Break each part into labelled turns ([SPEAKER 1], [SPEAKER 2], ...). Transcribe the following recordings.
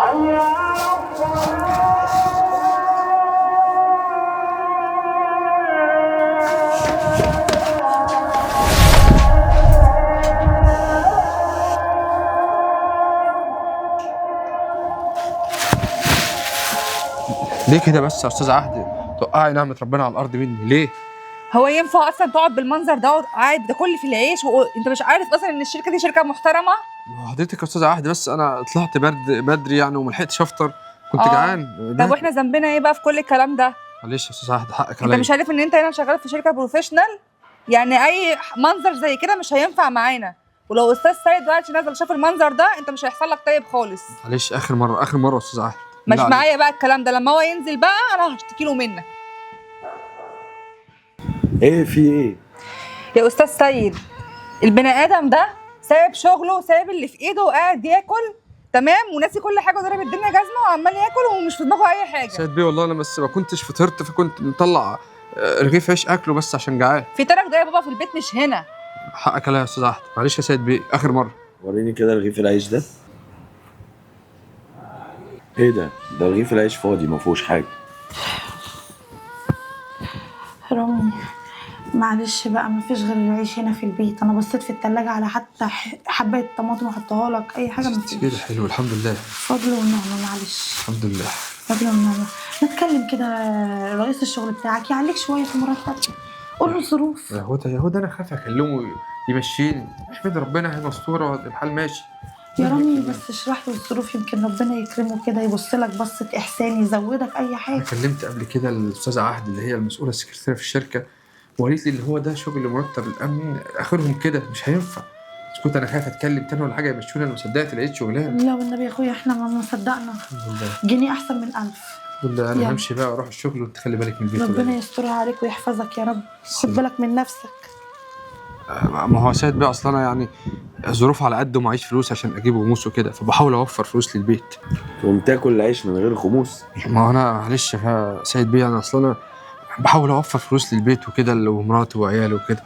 [SPEAKER 1] ليه كده بس يا استاذ عهد؟ توقعي نعمة ربنا على الارض مني ليه؟
[SPEAKER 2] هو ينفع اصلا تقعد بالمنظر ده قاعد بتاكل في العيش وانت مش عارف اصلا ان الشركه دي شركه محترمه؟
[SPEAKER 1] حضرتك يا استاذ عهد بس انا طلعت بدري يعني وملحقتش افطر، كنت جعان.
[SPEAKER 2] طب واحنا ذنبنا ايه بقى في كل الكلام ده؟
[SPEAKER 1] معلش يا استاذ عهد حقك
[SPEAKER 2] انت
[SPEAKER 1] عليا.
[SPEAKER 2] مش عارف ان انت هنا شغال في شركه بروفيشنال؟ يعني اي منظر زي كده مش هينفع معانا، ولو استاذ سيد دلوقتي نزل شاف المنظر ده انت مش هيحصل لك طيب خالص.
[SPEAKER 1] معلش اخر مره يا استاذ عهد.
[SPEAKER 2] مش معايا بقى الكلام ده، لما هو ينزل بقى انا هشتكي له منك.
[SPEAKER 3] ايه في ايه؟
[SPEAKER 2] يا استاذ سيد، البني ادم ده سايب شغله وسايب اللي في ايده وقاعد ياكل تمام وناسي كل حاجه وضارب الدنيا جزمه وعمال ياكل ومش في دماغه اي حاجه.
[SPEAKER 1] سيد بيه والله انا بس ما كنتش فطرت فكنت مطلع رغيف عيش اكله بس عشان جعان.
[SPEAKER 2] في ترك ده يا بابا في البيت مش هنا.
[SPEAKER 1] حقك عليا يا استاذ عهد، معلش يا سيد بيه اخر مره.
[SPEAKER 3] وريني كده رغيف العيش ده. ايه ده رغيف العيش فاضي ما فيهوش حاجه.
[SPEAKER 4] رامي معلش بقى مفيش غير العيش هنا في البيت، انا بصيت في التلاجة على حتى حبايه طماطم احطها لك، اي حاجه مفيش.
[SPEAKER 1] كده حلو الحمد لله.
[SPEAKER 4] فضل ونعمه معلش.
[SPEAKER 1] الحمد لله.
[SPEAKER 4] فضل ونعمه. نتكلم كده، رئيس الشغل بتاعك يعليك شويه في مرتب، قول له الظروف.
[SPEAKER 1] يا هدى انا خايف اكلمه يمشيني، احمد ربنا هي مستوره الحال ماشي.
[SPEAKER 4] يا رامي بس اشرح له الظروف يمكن ربنا يكرمه كده يبص لك بصه احسان يزودك اي حاجه.
[SPEAKER 1] انا كلمت قبل كده الاستاذه عهد اللي هي المسؤوله السكرتيره في الشركه وقالت لي اللي هو ده شغل مرتب الامن اخرهم كده مش هينفع. كنت انا خايف اتكلم تاني ولا حاجه يمشوني، انا ما صدقت لقيت شغلانه.
[SPEAKER 4] لا والنبي يا اخويا احنا ما صدقنا.
[SPEAKER 1] الحمد لله.
[SPEAKER 4] جنيه احسن من 1000.
[SPEAKER 1] الحمد لله. انا همشي بقى واروح الشغل وانت خلي بالك من البيت.
[SPEAKER 4] ربنا يسترها عليك ويحفظك يا رب. خد بالك من نفسك.
[SPEAKER 1] ما هو سيد بقى اصلا انا يعني الظروف على قد ومعيش فلوس عشان اجيب غموس وكده، فبحاول اوفر فلوس للبيت.
[SPEAKER 3] تقوم تاكل العيش من غير خموس؟
[SPEAKER 1] ما هو انا معلش يا سيد بيه انا اصلا انا بحاول اوفر فلوس للبيت وكده ومراتي وعيالي وكده.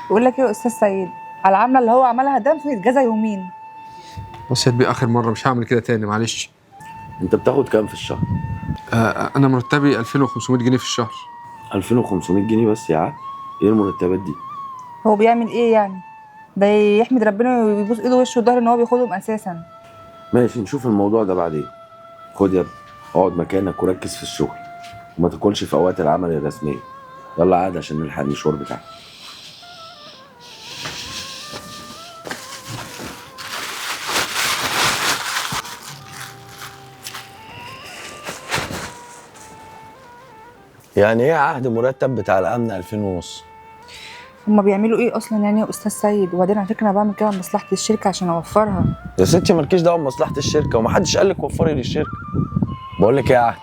[SPEAKER 2] بقول لك ايه يا استاذ سيد، على العمله اللي هو عملها ده المفروض يتجازى يومين.
[SPEAKER 1] بس سيد بيه اخر مره مش هعمل كده تاني معلش.
[SPEAKER 3] انت بتاخد كام في الشهر؟
[SPEAKER 1] انا مرتبي 2500 جنيه في الشهر.
[SPEAKER 3] 2500 جنيه بس يا عم؟ ايه المرتبات دي؟
[SPEAKER 2] هو بيعمل ايه يعني؟ ده يحمد ربنا ويبوس ايده ووشه وظهره ان هو بياخدهم اساسا.
[SPEAKER 3] ماشي نشوف الموضوع ده بعدين. خد يا ابني اقعد مكانك وركز في الشغل وما تاكلش في اوقات العمل الرسميه. يلا قاعد عشان نلحق المشوار بتاعك.
[SPEAKER 5] يعني ايه عهد مرتب بتاع الامن 2500؟
[SPEAKER 2] هما بيعملوا ايه اصلا يعني يا استاذ سيد؟ وبعدين على فكره انا بعمل كده لمصلحه الشركه عشان اوفرها.
[SPEAKER 5] يا ستي مالكيش دعوه بمصلحه الشركه ومحدش قال لك وفري للشركه. بقول لك ايه يا عهد،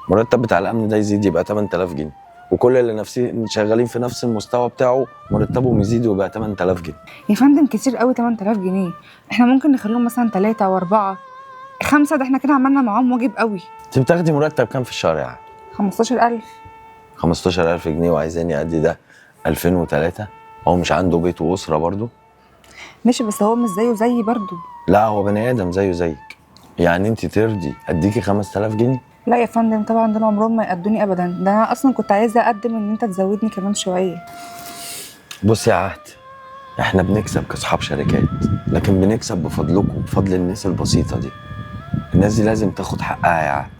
[SPEAKER 5] المرتب بتاع الامن ده يزيد يبقى 8000 جنيه وكل اللي نفسي شغالين في نفس المستوى بتاعه مرتبهم يزيد ويبقى 8000 جنيه.
[SPEAKER 2] يا فندم كتير قوي 8000 جنيه، احنا ممكن نخليهم مثلا 3 او 4 5، ده احنا كده عملنا معاهم واجب قوي.
[SPEAKER 5] انت بتاخدي مرتب كام في الشهر يا عهد؟
[SPEAKER 2] 15000.
[SPEAKER 5] 15000 جنيه وعايزاني ادي ده 2003؟ هو مش عنده بيت واسره برضه؟
[SPEAKER 2] ماشي بس هو مش زيه زيي برضه.
[SPEAKER 5] لا هو بني ادم زيه زيك. يعني انت ترضي اديكي 5000 جنيه؟
[SPEAKER 2] لا يا فندم طبعا دول عمرهم ما يقدوني ابدا، ده انا اصلا كنت عايزه اقدم ان انت تزودني كمان شويه.
[SPEAKER 5] بص يا عهد، احنا بنكسب كاصحاب شركات لكن بنكسب بفضلكم وبفضل الناس البسيطه دي. الناس دي لازم تاخد حقها يا عهد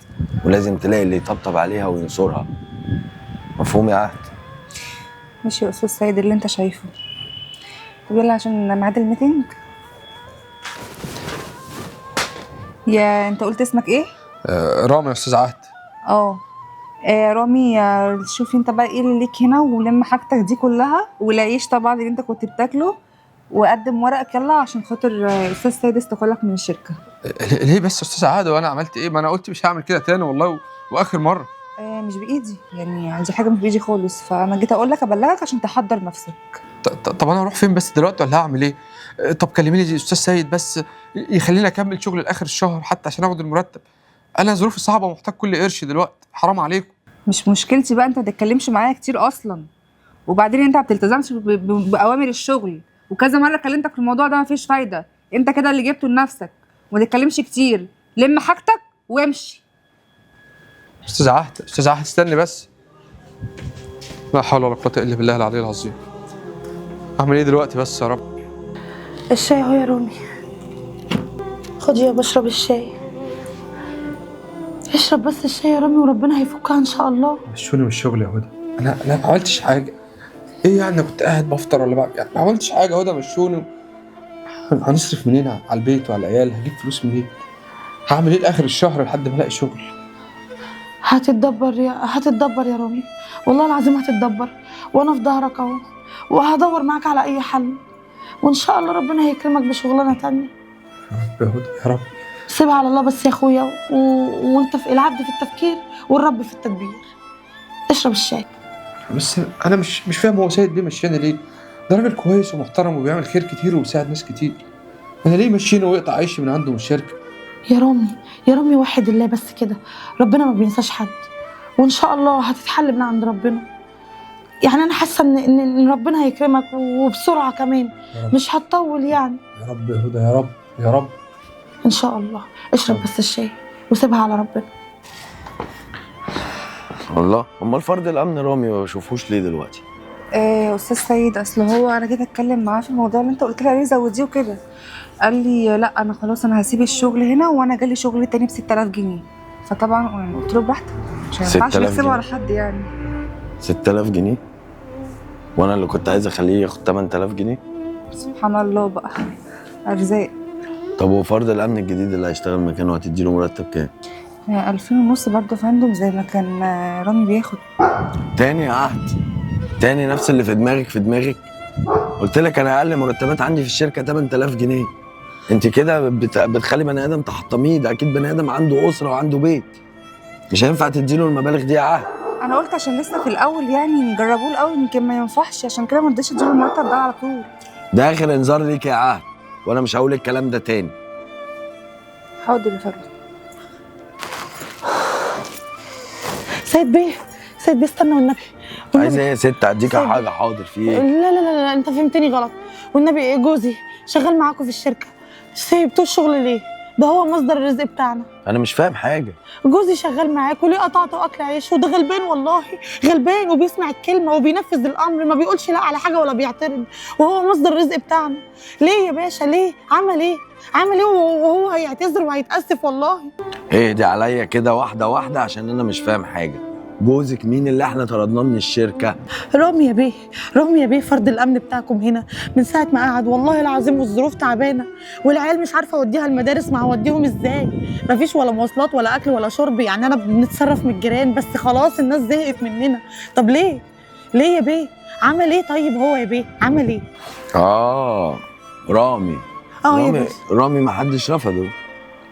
[SPEAKER 5] ولازم تلاقي اللي يطبطب عليها وينصرها. مفهوم يا عهد؟
[SPEAKER 2] ماشي يا استاذ سيد اللي انت شايفه. طب يلا عشان ميعاد الميتنج. يا انت قلت اسمك ايه؟
[SPEAKER 1] رامي يا استاذ عهد.
[SPEAKER 2] رامي، شوف انت بقى ايه اللي ليك هنا ولم حاجتك دي كلها والعيش طبعا اللي انت كنت بتاكله وقدم ورقك يلا عشان خاطر استاذ سيد استقالك من الشركه.
[SPEAKER 1] ليه بس يا استاذ عهد وانا عملت ايه؟ ما انا قلت مش هعمل كده تاني والله واخر مره.
[SPEAKER 2] مش بايدي يعني دي حاجه مش بايدي خالص، فانا جيت اقول لك ابلغك عشان تحضر نفسك.
[SPEAKER 1] طب انا اروح فين بس دلوقتي ولا هعمل ايه؟ طب كلميني يا استاذ سيد بس يخليني اكمل شغل لاخر الشهر حتى عشان اخد المرتب. انا ظروفي صعبه ومحتاج كل قرش دلوقتي، حرام عليكم.
[SPEAKER 2] مش مشكلتي بقى، انت ما تتكلمش معايا كتير اصلا، وبعدين انت ما بتلتزمش باوامر الشغل وكذا مره كلمتك في الموضوع ده مفيش فايده، انت كده اللي جبته لنفسك وما تتكلمش كتير لم حاجتك وامشي.
[SPEAKER 1] استاذ عهد، استاذ عهد استني بس. لا حول ولا قوة الا بالله العلي العظيم. اعمل ايه دلوقتي بس يا رب؟
[SPEAKER 4] الشاي اهو يا رامي، خد يا بشرب الشاي. اشرب بس الشاي يا رامي وربنا هيفكها ان شاء الله.
[SPEAKER 1] مشوني من الشغل يا هدى. انا ما عملتش حاجة. ايه يعني انا كنت قاعد بفطر ولا يعني ما عملتش حاجة. هدى مشوني. هنصرف منين على البيت وعلى العيال؟ هجيب فلوس منين؟ هعمل ايه لاخر الشهر لحد ما الاقي شغل؟
[SPEAKER 4] هتتدبر يا رامي، والله العظيم هتتدبر، وانا في ظهرك اهو، وهدور معاك على اي حل، وان شاء الله ربنا هيكرمك بشغلانه تانية.
[SPEAKER 1] يا هدى يا رب.
[SPEAKER 4] سيبها على الله بس يا اخويا، وانت في العبد في التفكير والرب في التدبير. اشرب الشاي.
[SPEAKER 1] بس انا مش فاهم هو سيد ليه مشينا ليه؟ ده راجل كويس ومحترم وبيعمل خير كتير وبيساعد ناس كتير. انا ليه مشينا ويقطع عيشي من عنده من الشركه؟
[SPEAKER 4] يا رامي وحد الله بس كده، ربنا ما بينساش حد، وان شاء الله هتتحل من عند ربنا. يعني انا حاسه ان ربنا هيكرمك وبسرعه كمان، مش هتطول يعني.
[SPEAKER 1] يا رب يا هدى، يا رب يا رب
[SPEAKER 4] ان شاء الله. اشرب بس الشاي وسيبها على ربنا.
[SPEAKER 5] والله امال فرد الامن رامي ما بشوفوش ليه دلوقتي؟
[SPEAKER 2] استاذ سيد، اصل هو انا جيت اتكلم معاه في الموضوع اللي انت قلت لي عليه زوديه وكده، قال لي لا انا خلاص انا هسيب الشغل هنا وانا جالي شغل تاني ب 6000 جنيه. فطبعا يعني قلت له براحتك، مش هينفعش
[SPEAKER 5] 6000
[SPEAKER 2] نكسبه
[SPEAKER 5] جنيه؟
[SPEAKER 2] على حد يعني.
[SPEAKER 5] 6000 جنيه؟ وانا اللي كنت عايز اخليه ياخد 8000 جنيه؟
[SPEAKER 2] سبحان الله بقى، ارزاق.
[SPEAKER 5] طب وفرد الامن الجديد اللي هيشتغل مكانه هتديله مرتب كام؟
[SPEAKER 2] 2500 برضه يا فندم زي ما كان رامي بياخد.
[SPEAKER 5] تاني يا عهد، تاني نفس اللي في دماغك. قلت لك انا اقل مرتبات عندي في الشركه 8000 جنيه. انت كده بتخلي بني ادم تحطميه. ده اكيد بني ادم عنده اسره وعنده بيت، مش هينفع تديله المبالغ دي يا عهد.
[SPEAKER 2] انا قلت عشان لسه في الاول يعني نجربوه الاول يمكن ما ينفعش، عشان كده ما رضيتش اديله المرتب ده على طول.
[SPEAKER 5] ده اخر انذار ليك يا عهد، وانا مش هقول الكلام ده تاني.
[SPEAKER 2] حاضر يا فندم.
[SPEAKER 4] سيد بيه استنى والنبي.
[SPEAKER 5] عايز ايه يا ست؟ اديك
[SPEAKER 4] سيد.
[SPEAKER 5] حاجه؟ حاضر. في ايه؟
[SPEAKER 4] لا انت فهمتني غلط، والنبي جوزي شغال معاكم في الشركه، سيبتوه الشغل ليه؟ ده هو مصدر الرزق بتاعنا.
[SPEAKER 5] انا مش فاهم حاجه.
[SPEAKER 4] جوزي شغال معاك وليه قطعته اكل عيش؟ وده غلبان والله، غلبان وبيسمع الكلمه وبينفذ الامر، ما بيقولش لا على حاجه ولا بيعترض، وهو مصدر الرزق بتاعنا. ليه يا باشا؟ ليه؟ عمل ايه وهو هيعتذر وهيتاسف والله.
[SPEAKER 5] اهدي عليا كده واحده واحده عشان انا مش فاهم حاجه. جوزك مين اللي احنا طردناه من الشركه؟
[SPEAKER 4] رامي يا بيه فرد الامن بتاعكم هنا من ساعه ما قعد، والله العظيم والظروف تعبانه، والعيال مش عارفه اوديها المدارس، ما هوديهم ازاي؟ مفيش ولا مواصلات ولا اكل ولا شرب، يعني انا بنتصرف من الجيران بس خلاص الناس زهقت مننا. طب ليه يا بيه؟ عمل ايه طيب هو يا بيه؟ عمل ايه؟
[SPEAKER 5] رامي
[SPEAKER 4] يا باشا.
[SPEAKER 5] رامي ما حدش رفضه،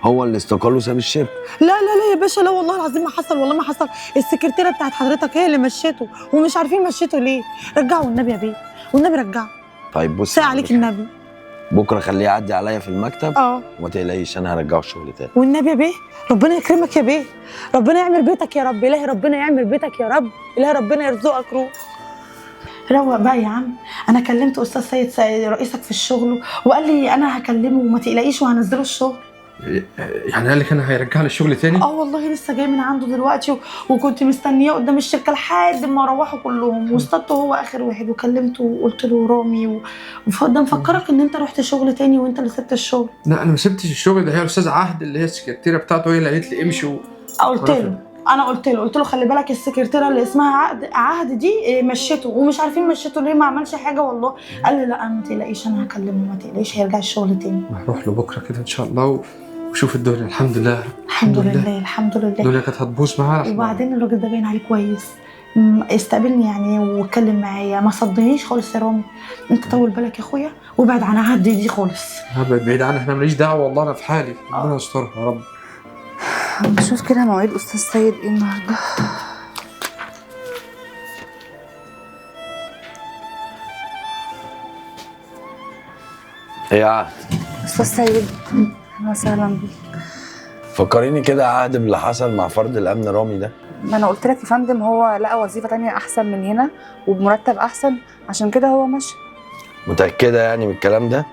[SPEAKER 5] هو اللي استقال وساب الشركه.
[SPEAKER 4] لا يا باشا، لا والله العظيم ما حصل، والله ما حصل. السكرتيره بتاعت حضرتك هي اللي مشيته، ومش عارفين مشيته ليه. رجعه والنبي يا بيه، والنبي رجعه.
[SPEAKER 5] طيب بص،
[SPEAKER 4] ساعة عليك النبي.
[SPEAKER 5] بكره خليه يعدي عليا في المكتب. وما تقلقيش انا هرجعه الشغل تاني.
[SPEAKER 4] والنبي يا بيه ربنا يكرمك يا بيه، ربنا يعمل بيتك يا رب، الهي ربنا يعمل بيتك يا رب، الهي ربنا يرزقك روح. روق بقى يا عم، انا كلمت استاذ سيد رئيسك في الشغل، وقال لي انا هكلمه وما تقلقيش وهنزله الشغل.
[SPEAKER 1] يعني قال لك انا هيرجع لي الشغل تاني؟
[SPEAKER 4] والله لسه جاي من عنده دلوقتي، وكنت مستنياه قدام الشركه لحد ما روحوا كلهم، واصطدته هو اخر واحد وكلمته وقلت له رامي ده مفكرك ان انت رحت شغل تاني وانت اللي سبت الشغل.
[SPEAKER 1] لا انا ما سبتش الشغل، ده هي الاستاذ عهد اللي هي السكرتيره بتاعته هي اللي قالت لي امشي قلت له خلي بالك السكرتيره اللي اسمها عهد دي مشيته، ومش عارفين مشيته ليه، ما عملش حاجه والله. قال لي لا ما تقلقيش انا هكلمه، ما تقلقيش هيرجع الشغل تاني. هروح له بكره كده ان شاء الله وشوف الدنيا. الحمد لله
[SPEAKER 4] الحمد لله
[SPEAKER 1] الدنيا كانت هتبوظ معانا.
[SPEAKER 4] وبعدين الراجل ده باين عليه كويس، استقبلني يعني واتكلم معايا، ما صدنيش خالص يا رامي. انت طول بالك يا اخويا وابعد عن عهد دي خالص.
[SPEAKER 1] بعيد عنها، احنا ماليش دعوه والله، انا في حالي، ربنا يسترها يا رب.
[SPEAKER 2] نشوف كده مواعيد استاذ سيد ايه النهارده.
[SPEAKER 5] ايه يا عهد؟
[SPEAKER 2] استاذ سيد اهلا وسهلا بيك.
[SPEAKER 5] فكريني كده يا عهد باللي حصل مع فرد الامن رامي ده.
[SPEAKER 2] ما انا قلت لك يا فندم هو لقى وظيفه تانية احسن من هنا وبمرتب احسن، عشان كده هو مشى.
[SPEAKER 5] متاكده يعني من الكلام ده؟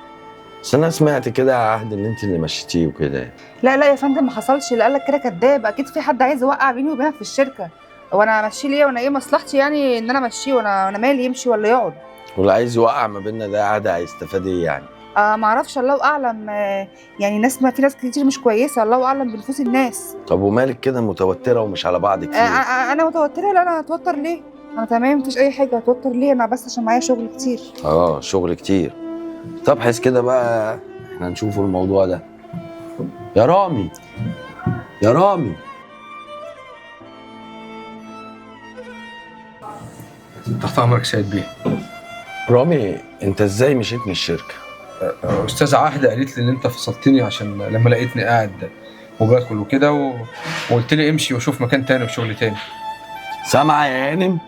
[SPEAKER 5] بس انا سمعت كده يا عهد ان انت اللي مشيتيه وكده.
[SPEAKER 2] لا لا يا فندم ما حصلش، اللي قالك كده كداب، اكيد في حد عايز يوقع بيني وبينك في الشركه. وانا امشيه ليه؟ وانا ايه مصلحتي يعني ان انا امشيه؟ وانا مالي يمشي ولا يقعد؟
[SPEAKER 5] واللي عايز يوقع ما بيننا ده عهد هيستفاد ايه يعني؟
[SPEAKER 2] ما اعرفش، الله اعلم. يعني ناس، ما في ناس كتير مش كويسه، الله اعلم بنفوس الناس.
[SPEAKER 5] طب ومالك كده متوتره ومش على بعض كتير؟
[SPEAKER 2] انا متوتره؟ لا انا هتوتر ليه؟ انا تمام مفيش اي حاجه، هتوتر ليه؟ انا بس عشان معايا شغل كتير.
[SPEAKER 5] شغل كتير. طب حس كده بقى، احنا نشوفوا الموضوع ده. يا رامي، يا رامي.
[SPEAKER 6] تحت امرك سيد بيه.
[SPEAKER 5] رامي انت ازاي مشيت من الشركه؟
[SPEAKER 6] استاذ عهده قالت لي ان انت فصلتني عشان لما لقيتني قاعد وباكل وكده وقلت لي امشي وشوف مكان تاني وشغل تاني.
[SPEAKER 5] سامعه يا هانم؟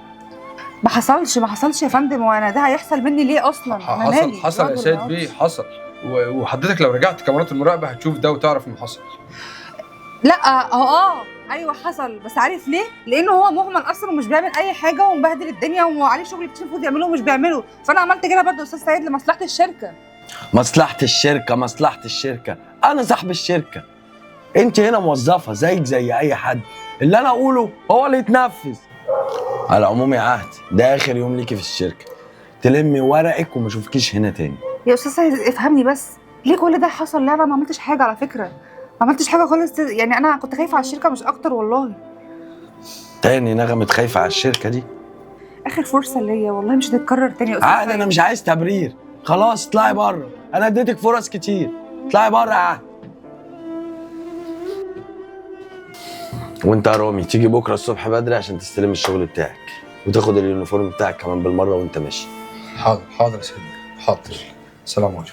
[SPEAKER 2] ما حصلش يا فندم، وانا ده هيحصل مني ليه اصلا؟ أنا مالي؟
[SPEAKER 6] حصل يا سيد بيه، حصل. وحضرتك لو رجعت كاميرات المراقبه هتشوف ده وتعرف انه حصل.
[SPEAKER 2] لا ايوه حصل، بس عارف ليه؟ لانه هو مهمل اصلا ومش بيعمل اي حاجه ومبهدل الدنيا وعليه شغل كتير المفروض يعمله ومش بيعمله، فانا عملت كده برضه استاذ سعيد لمصلحه الشركه.
[SPEAKER 5] مصلحه الشركه، مصلحه الشركه، انا صاحب الشركه. انت هنا موظفه زيك زي اي حد، اللي انا اقوله هو اللي يتنفذ. على العموم يا عهد، ده اخر يوم ليكي في الشركه، تلمي ورقك وما اشوفكيش هنا تاني.
[SPEAKER 2] يا استاذ سعيد افهمني بس، ليه كل ده حصل؟ لا انا ما عملتش حاجه على فكره، ما عملتش حاجه خالص، يعني انا كنت خايفه على الشركه مش اكتر والله.
[SPEAKER 5] تاني نغمه خايفه على الشركه دي؟
[SPEAKER 2] اخر فرصه ليا والله، مش هتتكرر تاني يا استاذ
[SPEAKER 5] عهد انا مش عايز تبرير، خلاص اطلعي بره، انا اديتك فرص كتير، اطلعي بره يا عهد. وانت يا رامي تيجي بكره الصبح بدري عشان تستلم الشغل بتاعك وتاخد اليونيفورم بتاعك كمان بالمره وانت ماشي.
[SPEAKER 6] حاضر يا سيد بيه، حاضر. السلام عليكم.